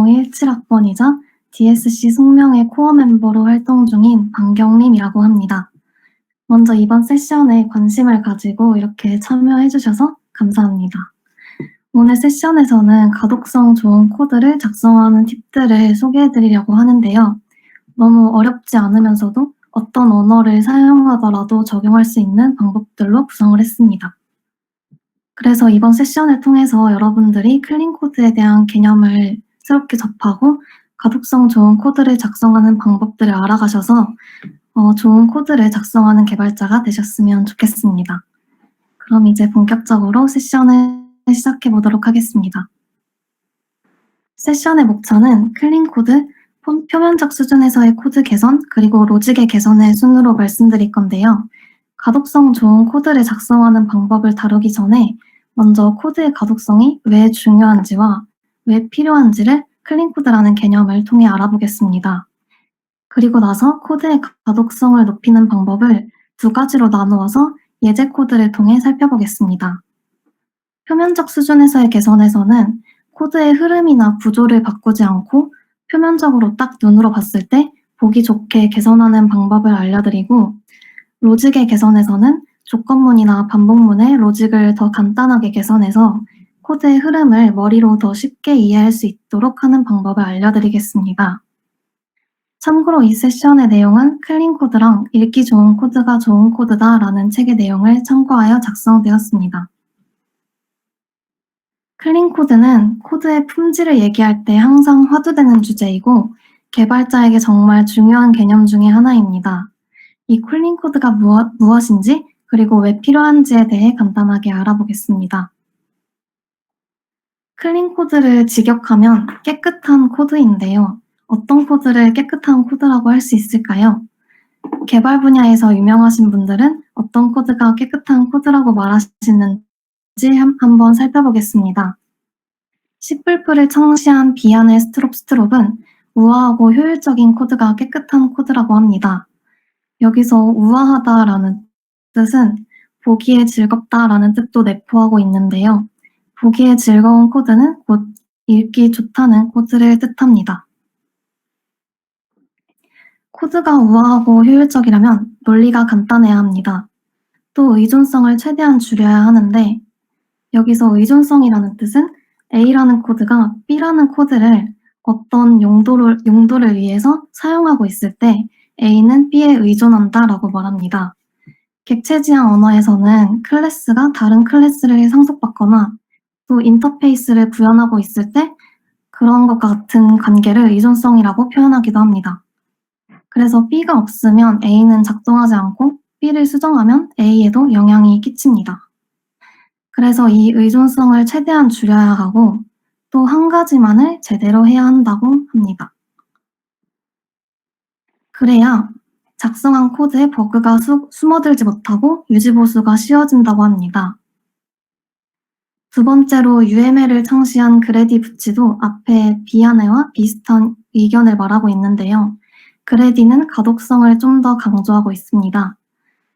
17학번이자 DSC 숙명의 코어 멤버로 활동 중인 방경림이라고 합니다. 먼저 이번 세션에 관심을 가지고 이렇게 참여해 주셔서 감사합니다. 오늘 세션에서는 가독성 좋은 코드를 작성하는 팁들을 소개해 드리려고 하는데요. 너무 어렵지 않으면서도 어떤 언어를 사용하더라도 적용할 수 있는 방법들로 구성을 했습니다. 그래서 이번 세션을 통해서 여러분들이 클린 코드에 대한 개념을 새롭게 접하고 가독성 좋은 코드를 작성하는 방법들을 알아가셔서 좋은 코드를 작성하는 개발자가 되셨으면 좋겠습니다. 그럼 이제 본격적으로 세션을 시작해 보도록 하겠습니다. 세션의 목차는 클린 코드, 표면적 수준에서의 코드 개선, 그리고 로직의 개선을 순으로 말씀드릴 건데요. 가독성 좋은 코드를 작성하는 방법을 다루기 전에 먼저 코드의 가독성이 왜 중요한지와 왜 필요한지를 클린 코드라는 개념을 통해 알아보겠습니다. 그리고 나서 코드의 가독성을 높이는 방법을 두 가지로 나누어서 예제 코드를 통해 살펴보겠습니다. 표면적 수준에서의 개선에서는 코드의 흐름이나 구조를 바꾸지 않고 표면적으로 딱 눈으로 봤을 때 보기 좋게 개선하는 방법을 알려드리고, 로직의 개선에서는 조건문이나 반복문의 로직을 더 간단하게 개선해서 코드의 흐름을 머리로 더 쉽게 이해할 수 있도록 하는 방법을 알려드리겠습니다. 참고로 이 세션의 내용은 클린 코드랑 읽기 좋은 코드가 좋은 코드다 라는 책의 내용을 참고하여 작성되었습니다. 클린 코드는 코드의 품질을 얘기할 때 항상 화두되는 주제이고 개발자에게 정말 중요한 개념 중의 하나입니다. 이 클린 코드가 무엇인지 그리고 왜 필요한지에 대해 간단하게 알아보겠습니다. 클린 코드를 직역하면 깨끗한 코드인데요. 어떤 코드를 깨끗한 코드라고 할 수 있을까요? 개발 분야에서 유명하신 분들은 어떤 코드가 깨끗한 코드라고 말하시는지 한번 살펴보겠습니다. C++를 창시한 비안의 스트롭은 우아하고 효율적인 코드가 깨끗한 코드라고 합니다. 여기서 우아하다라는 뜻은 보기에 즐겁다라는 뜻도 내포하고 있는데요. 보기에 즐거운 코드는 곧 읽기 좋다는 코드를 뜻합니다. 코드가 우아하고 효율적이라면 논리가 간단해야 합니다. 또 의존성을 최대한 줄여야 하는데, 여기서 의존성이라는 뜻은 A라는 코드가 B라는 코드를 어떤 용도를 위해서 사용하고 있을 때 A는 B에 의존한다라고 말합니다. 객체지향 언어에서는 클래스가 다른 클래스를 상속받거나 또 인터페이스를 구현하고 있을 때 그런 것과 같은 관계를 의존성이라고 표현하기도 합니다. 그래서 B가 없으면 A는 작동하지 않고 B를 수정하면 A에도 영향이 끼칩니다. 그래서 이 의존성을 최대한 줄여야 하고 또 한 가지만을 제대로 해야 한다고 합니다. 그래야 작성한 코드에 버그가 숨어들지 못하고 유지보수가 쉬워진다고 합니다. 두 번째로 UML을 창시한 그레디 부치도 앞에 비아네와 비슷한 의견을 말하고 있는데요. 그레디는 가독성을 좀 더 강조하고 있습니다.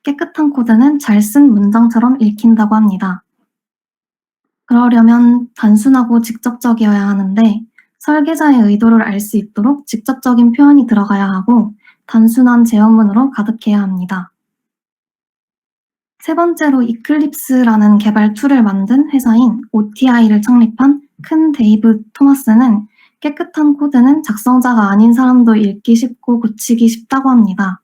깨끗한 코드는 잘 쓴 문장처럼 읽힌다고 합니다. 그러려면 단순하고 직접적이어야 하는데 설계자의 의도를 알 수 있도록 직접적인 표현이 들어가야 하고 단순한 제어문으로 가득해야 합니다. 세 번째로 이클립스라는 개발 툴을 만든 회사인 OTI를 창립한 큰 데이브 토마스는 깨끗한 코드는 작성자가 아닌 사람도 읽기 쉽고 고치기 쉽다고 합니다.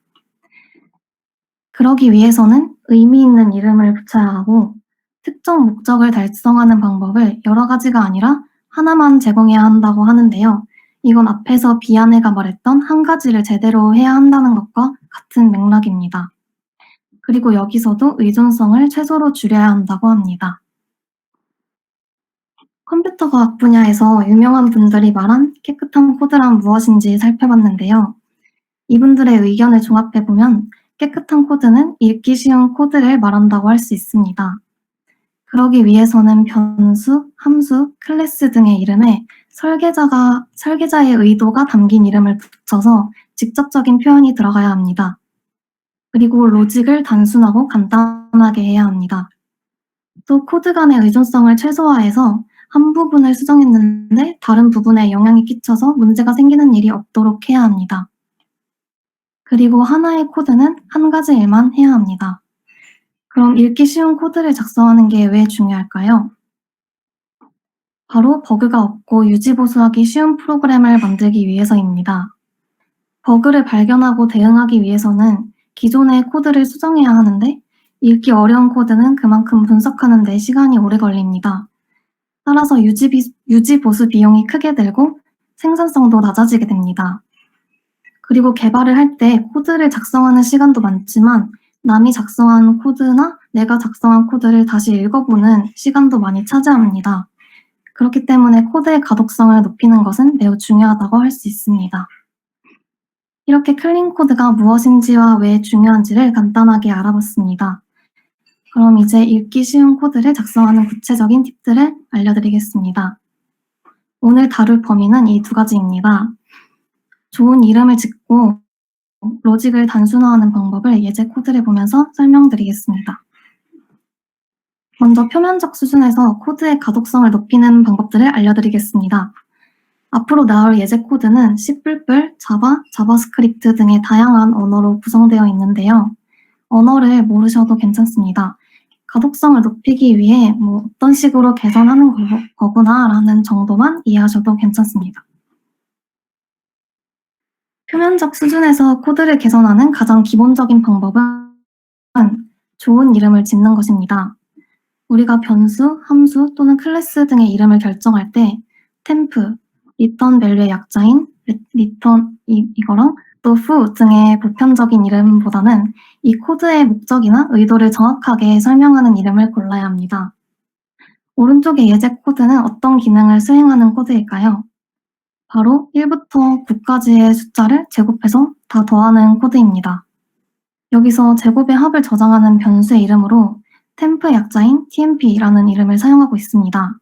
그러기 위해서는 의미 있는 이름을 붙여야 하고 특정 목적을 달성하는 방법을 여러 가지가 아니라 하나만 제공해야 한다고 하는데요. 이건 앞에서 비아네가 말했던 한 가지를 제대로 해야 한다는 것과 같은 맥락입니다. 그리고 여기서도 의존성을 최소로 줄여야 한다고 합니다. 컴퓨터 과학 분야에서 유명한 분들이 말한 깨끗한 코드란 무엇인지 살펴봤는데요. 이분들의 의견을 종합해보면 깨끗한 코드는 읽기 쉬운 코드를 말한다고 할 수 있습니다. 그러기 위해서는 변수, 함수, 클래스 등의 이름에 설계자의 의도가 담긴 이름을 붙여서 직접적인 표현이 들어가야 합니다. 그리고 로직을 단순하고 간단하게 해야 합니다. 또 코드 간의 의존성을 최소화해서 한 부분을 수정했는데 다른 부분에 영향이 끼쳐서 문제가 생기는 일이 없도록 해야 합니다. 그리고 하나의 코드는 한 가지 일만 해야 합니다. 그럼 읽기 쉬운 코드를 작성하는 게 왜 중요할까요? 바로 버그가 없고 유지보수하기 쉬운 프로그램을 만들기 위해서입니다. 버그를 발견하고 대응하기 위해서는 기존의 코드를 수정해야 하는데 읽기 어려운 코드는 그만큼 분석하는 데 시간이 오래 걸립니다. 따라서 유지보수 비용이 크게 들고 생산성도 낮아지게 됩니다. 그리고 개발을 할 때 코드를 작성하는 시간도 많지만 남이 작성한 코드나 내가 작성한 코드를 다시 읽어보는 시간도 많이 차지합니다. 그렇기 때문에 코드의 가독성을 높이는 것은 매우 중요하다고 할 수 있습니다. 이렇게 클린 코드가 무엇인지와 왜 중요한지를 간단하게 알아봤습니다. 그럼 이제 읽기 쉬운 코드를 작성하는 구체적인 팁들을 알려드리겠습니다. 오늘 다룰 범위는 이 두 가지입니다. 좋은 이름을 짓고 로직을 단순화하는 방법을 예제 코드를 보면서 설명드리겠습니다. 먼저 표면적 수준에서 코드의 가독성을 높이는 방법들을 알려드리겠습니다. 앞으로 나올 예제 코드는 C++, 자바, 자바스크립트 등의 다양한 언어로 구성되어 있는데요. 언어를 모르셔도 괜찮습니다. 가독성을 높이기 위해 어떤 식으로 개선하는 거구나라는 정도만 이해하셔도 괜찮습니다. 표면적 수준에서 코드를 개선하는 가장 기본적인 방법은 좋은 이름을 짓는 것입니다. 우리가 변수, 함수 또는 클래스 등의 이름을 결정할 때 템프, 리턴 밸류의 약자인 리턴 이거랑 또 foo 등의 보편적인 이름보다는 이 코드의 목적이나 의도를 정확하게 설명하는 이름을 골라야 합니다. 오른쪽의 예제 코드는 어떤 기능을 수행하는 코드일까요? 바로 1부터 9까지의 숫자를 제곱해서 다 더하는 코드입니다. 여기서 제곱의 합을 저장하는 변수의 이름으로 템프 약자인 tmp라는 이름을 사용하고 있습니다.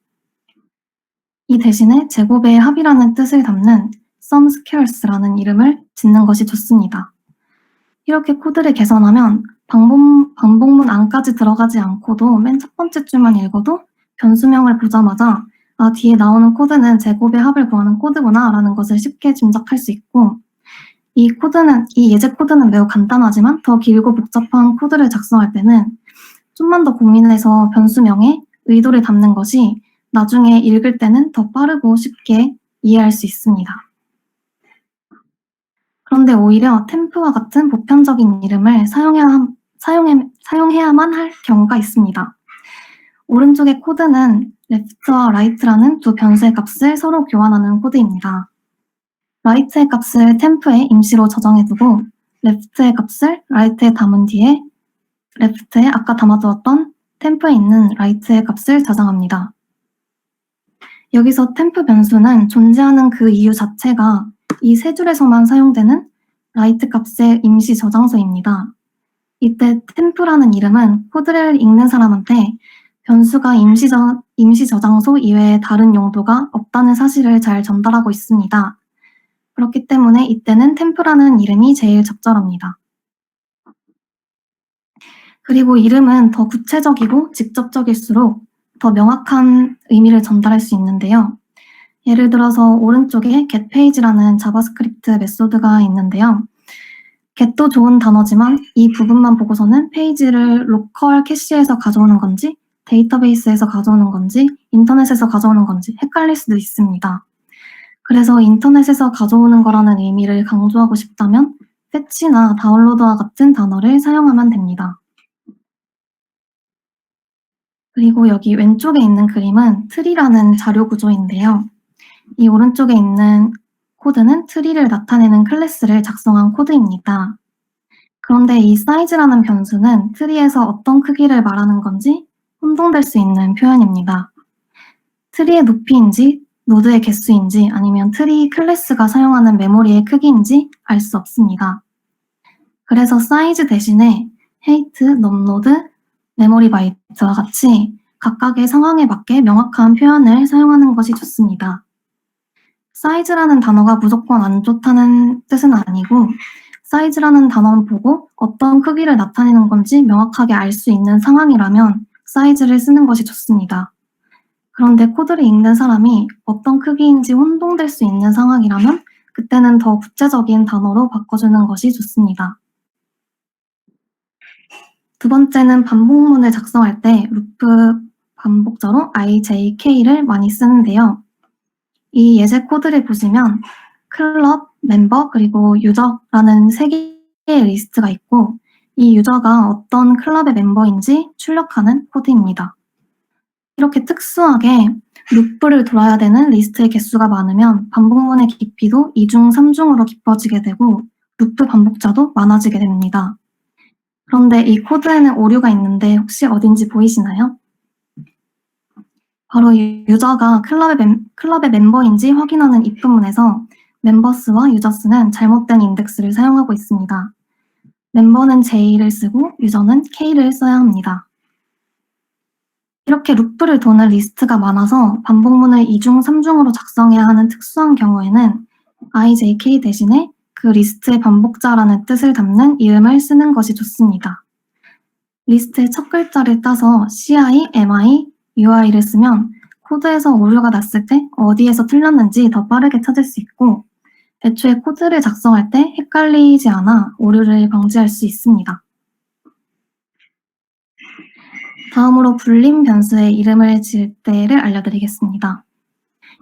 이 대신에 제곱의 합이라는 뜻을 담는 sum squares라는 이름을 짓는 것이 좋습니다. 이렇게 코드를 개선하면 반복문 안까지 들어가지 않고도 맨 첫 번째 줄만 읽어도 변수명을 보자마자 뒤에 나오는 코드는 제곱의 합을 구하는 코드구나 라는 것을 쉽게 짐작할 수 있고 이 예제 코드는 매우 간단하지만 더 길고 복잡한 코드를 작성할 때는 좀만 더 고민해서 변수명에 의도를 담는 것이 나중에 읽을 때는 더 빠르고 쉽게 이해할 수 있습니다. 그런데 오히려 템프와 같은 보편적인 이름을 사용해야만 할 경우가 있습니다. 오른쪽의 코드는 left와 right라는 두 변수의 값을 서로 교환하는 코드입니다. right의 값을 템프에 임시로 저장해두고 left의 값을 right에 담은 뒤에 left에 아까 담아두었던 템프에 있는 right의 값을 저장합니다. 여기서 템프 변수는 존재하는 그 이유 자체가 이 세 줄에서만 사용되는 right 값의 임시 저장소입니다. 이때 템프라는 이름은 코드를 읽는 사람한테 변수가 임시 저장소 이외에 다른 용도가 없다는 사실을 잘 전달하고 있습니다. 그렇기 때문에 이때는 템프라는 이름이 제일 적절합니다. 그리고 이름은 더 구체적이고 직접적일수록 더 명확한 의미를 전달할 수 있는데요. 예를 들어서 오른쪽에 getPage라는 자바스크립트 메소드가 있는데요. get도 좋은 단어지만 이 부분만 보고서는 페이지를 로컬 캐시에서 가져오는 건지 데이터베이스에서 가져오는 건지 인터넷에서 가져오는 건지 헷갈릴 수도 있습니다. 그래서 인터넷에서 가져오는 거라는 의미를 강조하고 싶다면 fetch나 다운로드와 같은 단어를 사용하면 됩니다. 그리고 여기 왼쪽에 있는 그림은 트리라는 자료 구조인데요. 이 오른쪽에 있는 코드는 트리를 나타내는 클래스를 작성한 코드입니다. 그런데 이 사이즈라는 변수는 트리에서 어떤 크기를 말하는 건지 혼동될 수 있는 표현입니다. 트리의 높이인지 노드의 개수인지 아니면 트리 클래스가 사용하는 메모리의 크기인지 알 수 없습니다. 그래서 사이즈 대신에 height, numnode, memory byte와 같이 각각의 상황에 맞게 명확한 표현을 사용하는 것이 좋습니다. 사이즈라는 단어가 무조건 안 좋다는 뜻은 아니고 사이즈라는 단어만 보고 어떤 크기를 나타내는 건지 명확하게 알 수 있는 상황이라면 사이즈를 쓰는 것이 좋습니다. 그런데 코드를 읽는 사람이 어떤 크기인지 혼동될 수 있는 상황이라면 그때는 더 구체적인 단어로 바꿔주는 것이 좋습니다. 두 번째는 반복문을 작성할 때 루프 반복자로 IJK를 많이 쓰는데요. 이 예제 코드를 보시면 클럽, 멤버, 그리고 유저라는 세 개의 리스트가 있고 이 유저가 어떤 클럽의 멤버인지 출력하는 코드입니다. 이렇게 특수하게 루프를 돌아야 되는 리스트의 개수가 많으면 반복문의 깊이도 2중, 3중으로 깊어지게 되고 루프 반복자도 많아지게 됩니다. 그런데 이 코드에는 오류가 있는데 혹시 어딘지 보이시나요? 바로 유저가 클럽의 멤버인지 확인하는 if 부분에서 멤버스와 유저스는 잘못된 인덱스를 사용하고 있습니다. 멤버는 J를 쓰고 유저는 K를 써야 합니다. 이렇게 루프를 도는 리스트가 많아서 반복문을 2중, 3중으로 작성해야 하는 특수한 경우에는 IJK 대신에 그 리스트의 반복자라는 뜻을 담는 이름을 쓰는 것이 좋습니다. 리스트의 첫 글자를 따서 CI, MI, UI를 쓰면 코드에서 오류가 났을 때 어디에서 틀렸는지 더 빠르게 찾을 수 있고 애초에 코드를 작성할 때 헷갈리지 않아 오류를 방지할 수 있습니다. 다음으로 불림 변수의 이름을 지을 때를 알려드리겠습니다.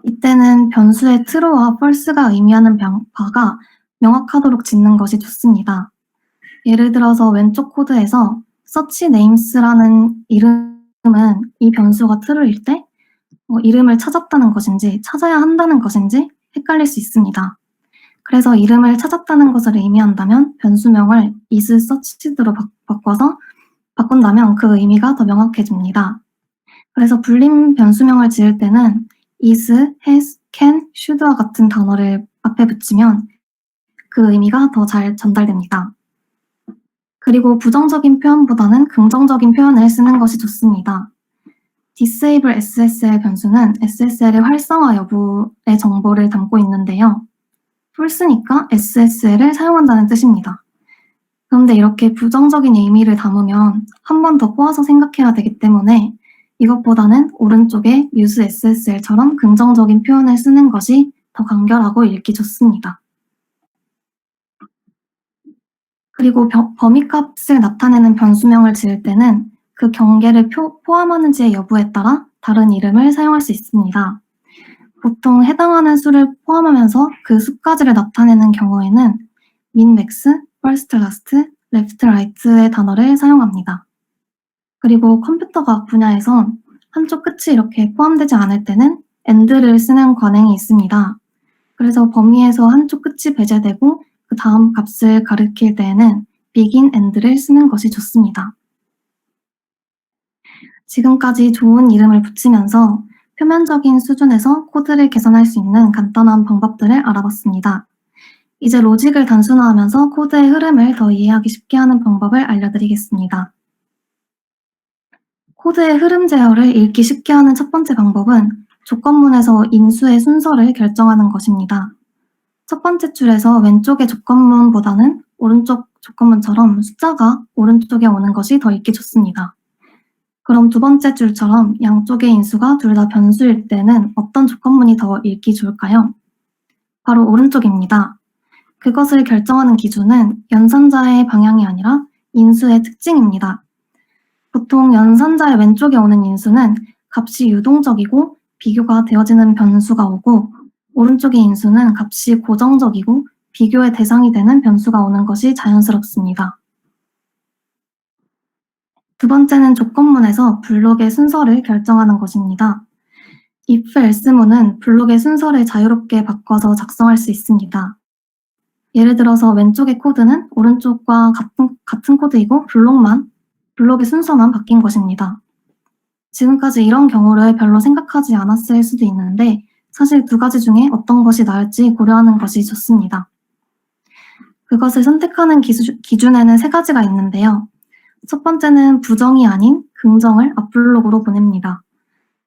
이때는 변수의 true와 false가 의미하는 바가 명확하도록 짓는 것이 좋습니다. 예를 들어서 왼쪽 코드에서 search names라는 이름은 이 변수가 true일 때 이름을 찾았다는 것인지 찾아야 한다는 것인지 헷갈릴 수 있습니다. 그래서 이름을 찾았다는 것을 의미한다면 변수명을 is searched로 바꾼다면 그 의미가 더 명확해집니다. 그래서 불림 변수명을 지을 때는 is, has, can, should와 같은 단어를 앞에 붙이면 그 의미가 더 잘 전달됩니다. 그리고 부정적인 표현보다는 긍정적인 표현을 쓰는 것이 좋습니다. disable SSL 변수는 SSL의 활성화 여부의 정보를 담고 있는데요. false니까 SSL을 사용한다는 뜻입니다. 그런데 이렇게 부정적인 의미를 담으면 한 번 더 꼬아서 생각해야 되기 때문에 이것보다는 오른쪽에 use SSL처럼 긍정적인 표현을 쓰는 것이 더 간결하고 읽기 좋습니다. 그리고 범위값을 나타내는 변수명을 지을 때는 그 경계를 포함하는지의 여부에 따라 다른 이름을 사용할 수 있습니다. 보통 해당하는 수를 포함하면서 그 수까지를 나타내는 경우에는 min, max, first, last, left, right의 단어를 사용합니다. 그리고 컴퓨터 과학 분야에선 한쪽 끝이 이렇게 포함되지 않을 때는 and를 쓰는 관행이 있습니다. 그래서 범위에서 한쪽 끝이 배제되고 그 다음 값을 가리킬 때에는 begin and를 쓰는 것이 좋습니다. 지금까지 좋은 이름을 붙이면서 표면적인 수준에서 코드를 개선할 수 있는 간단한 방법들을 알아봤습니다. 이제 로직을 단순화하면서 코드의 흐름을 더 이해하기 쉽게 하는 방법을 알려드리겠습니다. 코드의 흐름 제어를 읽기 쉽게 하는 첫 번째 방법은 조건문에서 인수의 순서를 결정하는 것입니다. 첫 번째 줄에서 왼쪽의 조건문보다는 오른쪽 조건문처럼 숫자가 오른쪽에 오는 것이 더 읽기 좋습니다. 그럼 두 번째 줄처럼 양쪽의 인수가 둘 다 변수일 때는 어떤 조건문이 더 읽기 좋을까요? 바로 오른쪽입니다. 그것을 결정하는 기준은 연산자의 방향이 아니라 인수의 특징입니다. 보통 연산자의 왼쪽에 오는 인수는 값이 유동적이고 비교가 되어지는 변수가 오고 오른쪽의 인수는 값이 고정적이고 비교의 대상이 되는 변수가 오는 것이 자연스럽습니다. 두 번째는 조건문에서 블록의 순서를 결정하는 것입니다. if, else문은 블록의 순서를 자유롭게 바꿔서 작성할 수 있습니다. 예를 들어서 왼쪽의 코드는 오른쪽과 같은 코드이고 블록의 순서만 바뀐 것입니다. 지금까지 이런 경우를 별로 생각하지 않았을 수도 있는데 사실 두 가지 중에 어떤 것이 나을지 고려하는 것이 좋습니다. 그것을 선택하는 기준에는 세 가지가 있는데요. 첫 번째는 부정이 아닌 긍정을 앞블록으로 보냅니다.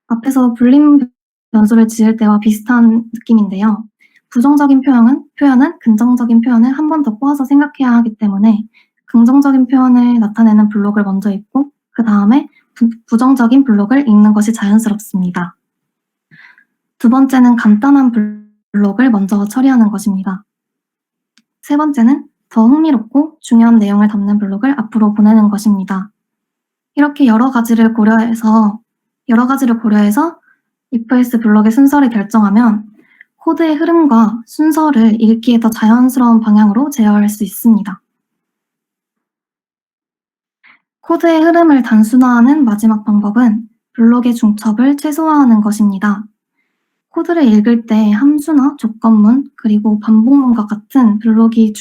앞에서 불림 변수를 지을 때와 비슷한 느낌인데요. 부정적인 표현은 긍정적인 표현을 한 번 더 꼬아서 생각해야 하기 때문에 긍정적인 표현을 나타내는 블록을 먼저 읽고 그 다음에 부정적인 블록을 읽는 것이 자연스럽습니다. 두 번째는 간단한 블록을 먼저 처리하는 것입니다. 세 번째는 더 흥미롭고 중요한 내용을 담는 블록을 앞으로 보내는 것입니다. 이렇게 여러 가지를 고려해서 if-else 블록의 순서를 결정하면 코드의 흐름과 순서를 읽기에 더 자연스러운 방향으로 제어할 수 있습니다. 코드의 흐름을 단순화하는 마지막 방법은 블록의 중첩을 최소화하는 것입니다. 코드를 읽을 때 함수나 조건문, 그리고 반복문과 같은 블록이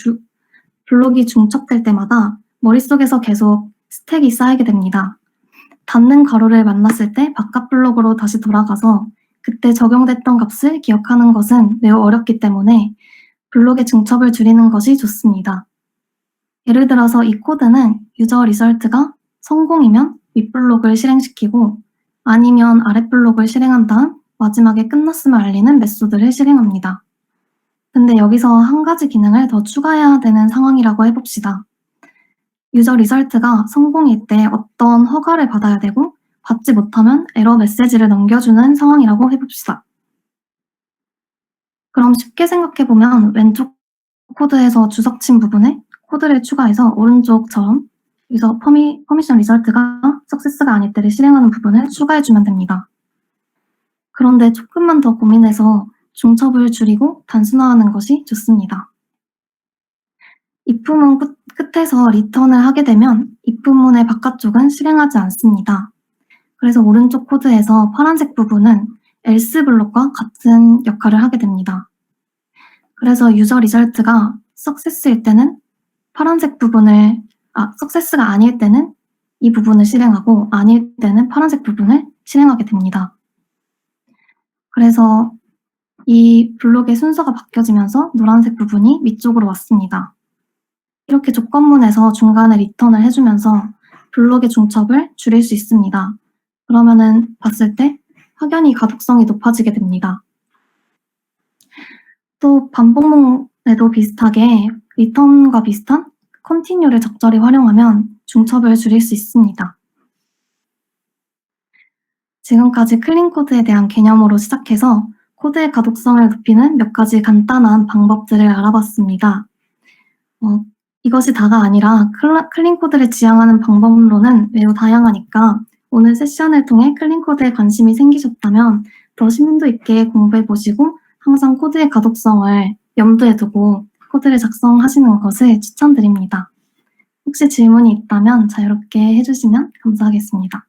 중첩될 때마다 머릿속에서 계속 스택이 쌓이게 됩니다. 닫는 괄호를 만났을 때 바깥 블록으로 다시 돌아가서 그때 적용됐던 값을 기억하는 것은 매우 어렵기 때문에 블록의 중첩을 줄이는 것이 좋습니다. 예를 들어서 이 코드는 유저 리설트가 성공이면 윗 블록을 실행시키고 아니면 아랫 블록을 실행한 다음 마지막에 끝났음을 알리는 메소드를 실행합니다. 근데 여기서 한 가지 기능을 더 추가해야 되는 상황이라고 해봅시다. 유저 리설트가 성공일 때 어떤 허가를 받아야 되고 받지 못하면 에러 메시지를 넘겨주는 상황이라고 해봅시다. 그럼 쉽게 생각해보면 왼쪽 코드에서 주석친 부분에 코드를 추가해서 오른쪽처럼 유저 퍼미션 리설트가 석세스가 아닐 때를 실행하는 부분을 추가해주면 됩니다. 그런데 조금만 더 고민해서 중첩을 줄이고 단순화하는 것이 좋습니다. if문 끝에서 리턴을 하게 되면 if문의 바깥쪽은 실행하지 않습니다. 그래서 오른쪽 코드에서 파란색 부분은 else 블록과 같은 역할을 하게 됩니다. 그래서 유저 리설트가 석세스일 때는 석세스가 아닐 때는 이 부분을 실행하고 아닐 때는 파란색 부분을 실행하게 됩니다. 그래서 이 블록의 순서가 바뀌어지면서 노란색 부분이 위쪽으로 왔습니다. 이렇게 조건문에서 중간에 리턴을 해주면서 블록의 중첩을 줄일 수 있습니다. 그러면은 봤을 때 확연히 가독성이 높아지게 됩니다. 또 반복문에도 비슷하게 리턴과 비슷한 continue를 적절히 활용하면 중첩을 줄일 수 있습니다. 지금까지 클린 코드에 대한 개념으로 시작해서 코드의 가독성을 높이는 몇 가지 간단한 방법들을 알아봤습니다. 이것이 다가 아니라 클린 코드를 지향하는 방법론은 매우 다양하니까 오늘 세션을 통해 클린 코드에 관심이 생기셨다면 더 심도 있게 공부해보시고 항상 코드의 가독성을 염두에 두고 코드를 작성하시는 것을 추천드립니다. 혹시 질문이 있다면 자유롭게 해주시면 감사하겠습니다.